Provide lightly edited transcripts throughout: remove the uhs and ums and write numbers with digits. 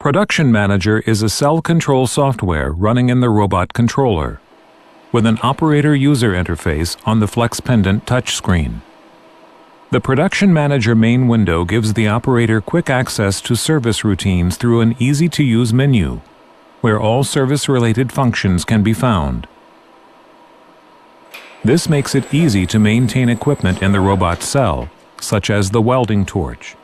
Production Manager is a cell control software running in the robot controller, with an operator user interface on the FlexPendant touchscreen. The Production Manager main window gives the operator quick access to service routines through an easy-to-use menu, where all service-related functions can be found. This makes it easy to maintain equipment in the robot cell, such as the welding torch.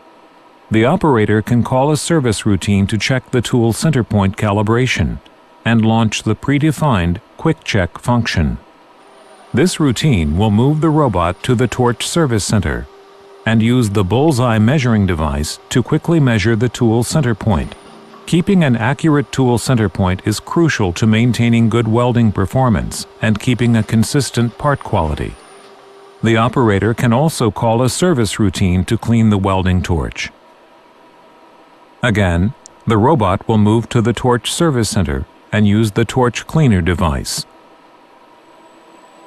The operator can call a service routine to check the tool center point calibration and launch the predefined Quick Check function. This routine will move the robot to the torch service center and use the bullseye measuring device to quickly measure the tool center point. Keeping an accurate tool center point is crucial to maintaining good welding performance and keeping a consistent part quality. The operator can also call a service routine to clean the welding torch. Again, the robot will move to the torch service center and use the torch cleaner device.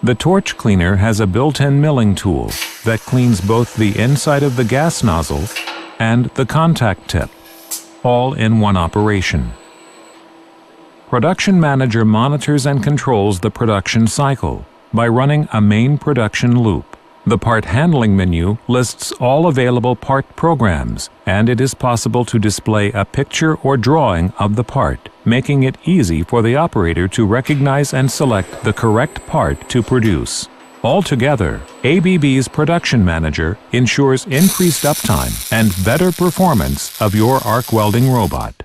The torch cleaner has a built-in milling tool that cleans both the inside of the gas nozzle and the contact tip, all in one operation. Production Manager monitors and controls the production cycle by running a main production loop. The part handling menu lists all available part programs, and it is possible to display a picture or drawing of the part, making it easy for the operator to recognize and select the correct part to produce. Altogether, ABB's Production Manager ensures increased uptime and better performance of your arc welding robot.